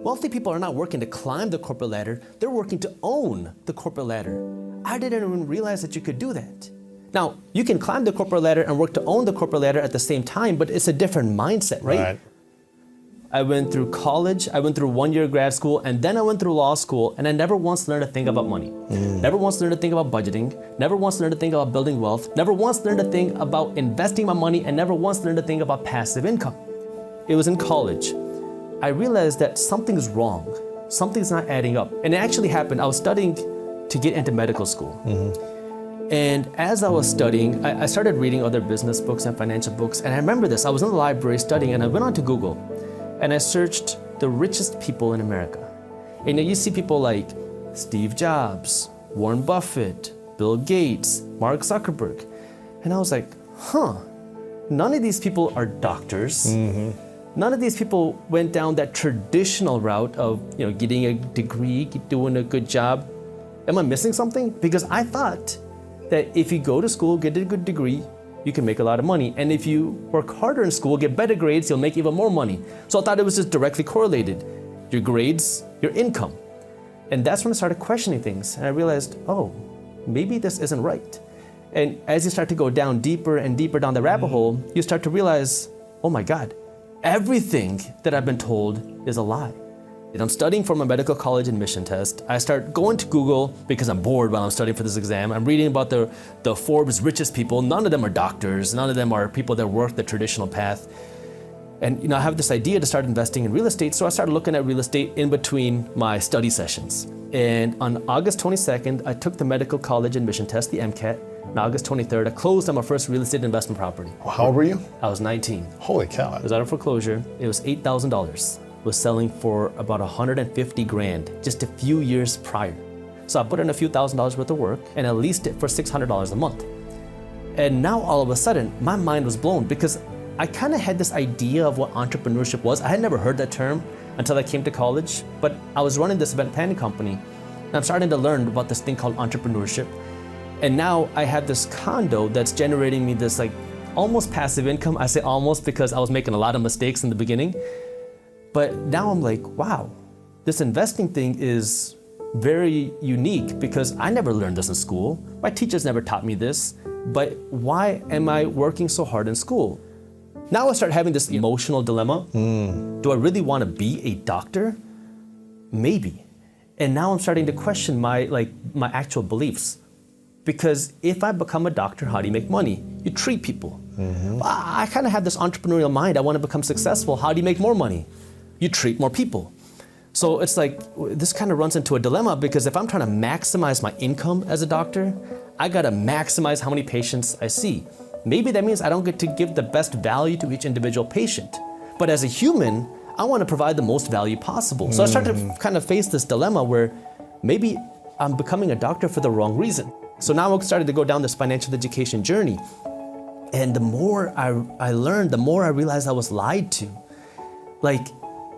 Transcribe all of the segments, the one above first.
Wealthy people are not working to climb the corporate ladder, they're working to own the corporate ladder. I didn't even realize that you could do that. Now, you can climb the corporate ladder and work to own the corporate ladder at the same time, but it's a different mindset, right? I went through college, I went through 1 year grad school, and then I went through law school, and I never once learned a thing about money. Never once learned a thing about budgeting, never once learned a thing about building wealth, never once learned a thing about investing my money, and never once learned a thing about passive income. It was in college. I realized that something's wrong. Something's not adding up. And it actually happened. I was studying to get into medical school. And as I was studying, I started reading other business books and financial books. And I remember this. I was in the library studying, and I went onto Google, and I searched the richest people in America. And you see people like Steve Jobs, Warren Buffett, Bill Gates, Mark Zuckerberg. And I was like, none of these people are doctors. None of these people went down that traditional route of getting a degree, doing a good job. Am I missing something? Because I thought that if you go to school, get a good degree, you can make a lot of money. And if you work harder in school, get better grades, you'll make even more money. So I thought it was just directly correlated. Your grades, your income. And that's when I started questioning things. And I realized, oh, maybe this isn't right. And as you start to go down deeper and deeper down the rabbit hole, you start to realize, oh my God, everything that I've been told is a lie. And I'm studying for my medical college admission test. I start going to Google because I'm bored while I'm studying for this exam. I'm reading about the Forbes richest people. None of them are doctors. None of them are people that work the traditional path. And I have this idea to start investing in real estate. So I started looking at real estate in between my study sessions. And on August 22nd, I took the medical college admission test, the MCAT. On August 23rd, I closed on my first real estate investment property. How old were you? I was 19. Holy cow. It was out of foreclosure. It was $8,000. It was selling for about 150 grand just a few years prior. So I put in a few $1,000s worth of work and I leased it for $600 a month. And now all of a sudden, my mind was blown because I kind of had this idea of what entrepreneurship was. I had never heard that term until I came to college, but I was running this event planning company and I'm starting to learn about this thing called entrepreneurship. And now I have this condo that's generating me this almost passive income. I say almost because I was making a lot of mistakes in the beginning. But now I'm like, wow, this investing thing is very unique because I never learned this in school. My teachers never taught me this. But why am I working so hard in school? Now I start having this emotional dilemma. Do I really want to be a doctor? Maybe. And now I'm starting to question my actual beliefs. Because if I become a doctor, how do you make money? You treat people. I kind of have this entrepreneurial mind. I want to become successful. How do you make more money? You treat more people. So it's like, this kind of runs into a dilemma because if I'm trying to maximize my income as a doctor, I got to maximize how many patients I see. Maybe that means I don't get to give the best value to each individual patient. But as a human, I want to provide the most value possible. So I start to kind of face this dilemma where maybe I'm becoming a doctor for the wrong reason. So now I'm starting to go down this financial education journey. And the more I learned, the more I realized I was lied to.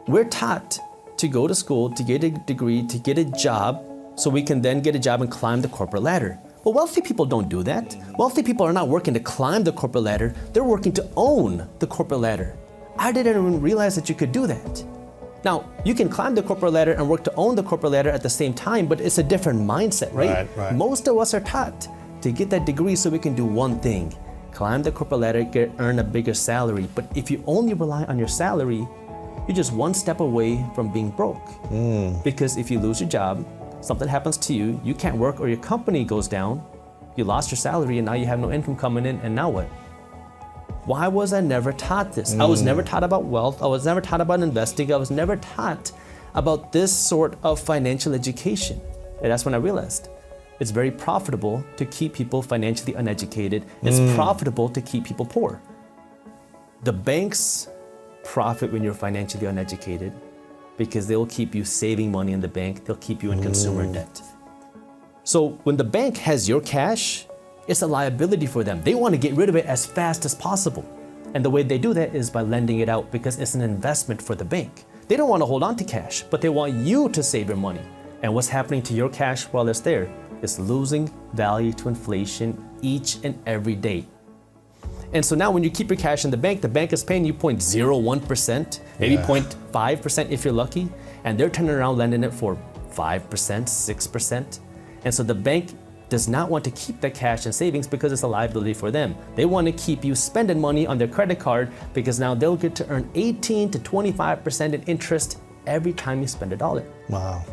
We're taught to go to school, to get a degree, to get a job, so we can then get a job and climb the corporate ladder. But wealthy people don't do that. Wealthy people are not working to climb the corporate ladder, they're working to own the corporate ladder. I didn't even realize that you could do that. Now, you can climb the corporate ladder and work to own the corporate ladder at the same time, but it's a different mindset, right? Right. Most of us are taught to get that degree so we can do one thing, climb the corporate ladder, earn a bigger salary. But if you only rely on your salary, you're just one step away from being broke. Because if you lose your job, something happens to you, you can't work or your company goes down, you lost your salary and now you have no income coming in, and now what? Why was I never taught this? I was never taught about wealth. I was never taught about investing. I was never taught about this sort of financial education. And that's when I realized it's very profitable to keep people financially uneducated. It's profitable to keep people poor. The banks profit when you're financially uneducated because they'll keep you saving money in the bank. They'll keep you in consumer debt. So when the bank has your cash, it's a liability for them. They want to get rid of it as fast as possible. And the way they do that is by lending it out because it's an investment for the bank. They don't want to hold on to cash, but they want you to save your money. And what's happening to your cash while it's there is losing value to inflation each and every day. And so now when you keep your cash in the bank is paying you 0.01%. maybe 0.5% if you're lucky, and they're turning around lending it for 5%, 6%. And so the bank does not want to keep that cash in savings because it's a liability for them. They want to keep you spending money on their credit card because now they'll get to earn 18 to 25% in interest every time you spend $1. Wow.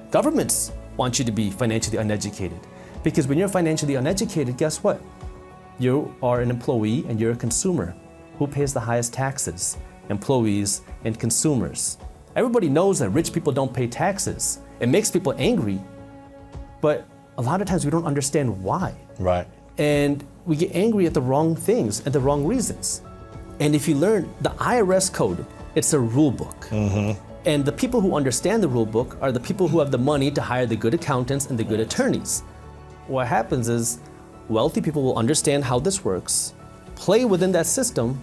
Governments want you to be financially uneducated because when you're financially uneducated, guess what? You are an employee and you're a consumer. Who pays the highest taxes? Employees and consumers. Everybody knows that rich people don't pay taxes. It makes people angry, but a lot of times we don't understand why. Right. And we get angry at the wrong things and the wrong reasons. And if you learn the IRS code, it's a rule book. And the people who understand the rule book are the people who have the money to hire the good accountants and the good attorneys. What happens is wealthy people will understand how this works, play within that system,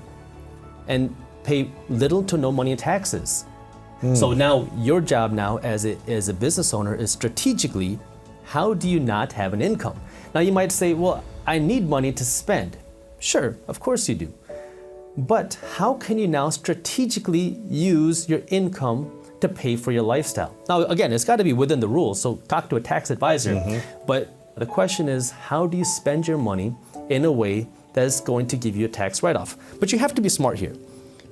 and pay little to no money in taxes. So now your job now as a business owner is strategically, how do you not have an income? Now you might say, well, I need money to spend. Sure, of course you do. But how can you now strategically use your income to pay for your lifestyle? Now, again, it's got to be within the rules, so talk to a tax advisor. But the question is, how do you spend your money in a way that is going to give you a tax write-off? But you have to be smart here,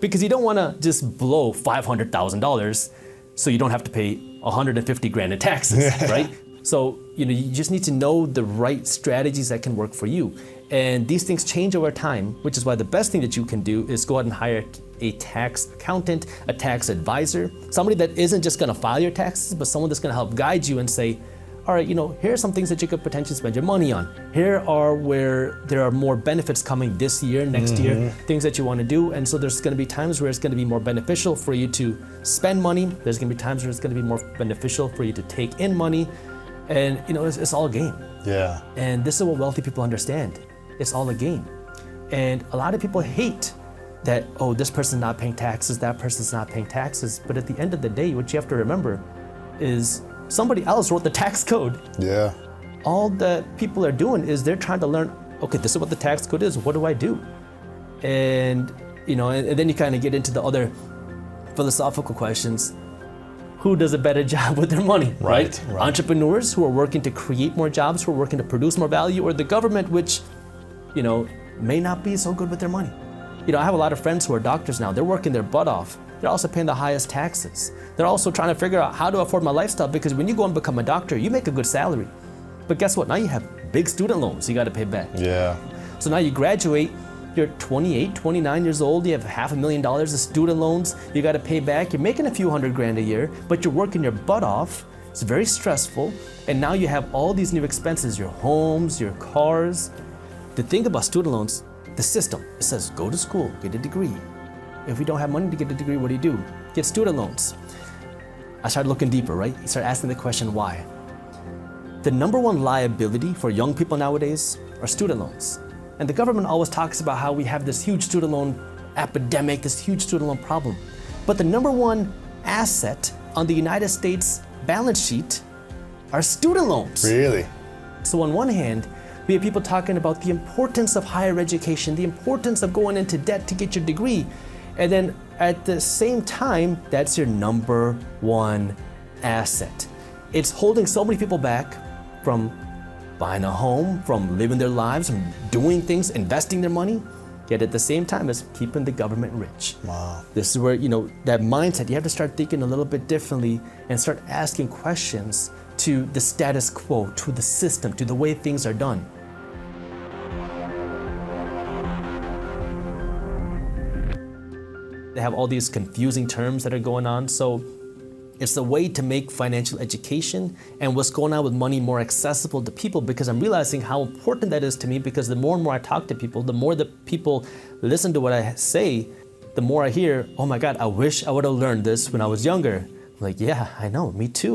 because you don't want to just blow $500,000 so you don't have to pay 150 grand in taxes, right? So, you just need to know the right strategies that can work for you. And these things change over time, which is why the best thing that you can do is go out and hire a tax accountant, a tax advisor, somebody that isn't just gonna file your taxes, but someone that's gonna help guide you and say, all right, here are some things that you could potentially spend your money on. Here are where there are more benefits coming this year, next year, things that you wanna do. And so there's gonna be times where it's gonna be more beneficial for you to spend money. There's gonna be times where it's gonna be more beneficial for you to take in money. And it's all a game. Yeah. And this is what wealthy people understand. It's all a game. And a lot of people hate that, oh, this person's not paying taxes, that person's not paying taxes. But at the end of the day, what you have to remember is somebody else wrote the tax code. Yeah. All that people are doing is they're trying to learn, okay, this is what the tax code is, what do I do? And then you kind of get into the other philosophical questions. Who does a better job with their money, right? Entrepreneurs who are working to create more jobs, who are working to produce more value, or the government, which, may not be so good with their money. I have a lot of friends who are doctors now. They're working their butt off. They're also paying the highest taxes. They're also trying to figure out how to afford my lifestyle, because when you go and become a doctor, you make a good salary. But guess what? Now you have big student loans you got to pay back. Yeah. So now you graduate, you're 28, 29 years old, you have $500,000 of student loans you got to pay back. You're making a few $100 grand a year, but you're working your butt off. It's very stressful. And now you have all these new expenses, your homes, your cars. The thing about student loans, the system, it says go to school, get a degree. If you don't have money to get a degree, what do? Get student loans. I started looking deeper, right? You start asking the question, why? The number one liability for young people nowadays are student loans. And the government always talks about how we have this huge student loan epidemic, this huge student loan problem. But the number one asset on the United States balance sheet are student loans. Really? So on one hand, we have people talking about the importance of higher education, the importance of going into debt to get your degree. And then at the same time, that's your number one asset. It's holding so many people back from buying a home, from living their lives, from doing things, investing their money, yet at the same time it's keeping the government rich. Wow. This is where, that mindset, you have to start thinking a little bit differently and start asking questions to the status quo, to the system, to the way things are done. They have all these confusing terms that are going on. So it's a way to make financial education and what's going on with money more accessible to people, because I'm realizing how important that is to me, because the more and more I talk to people, the more the people listen to what I say, the more I hear, oh my God, I wish I would have learned this when I was younger. I'm like, yeah, I know, me too.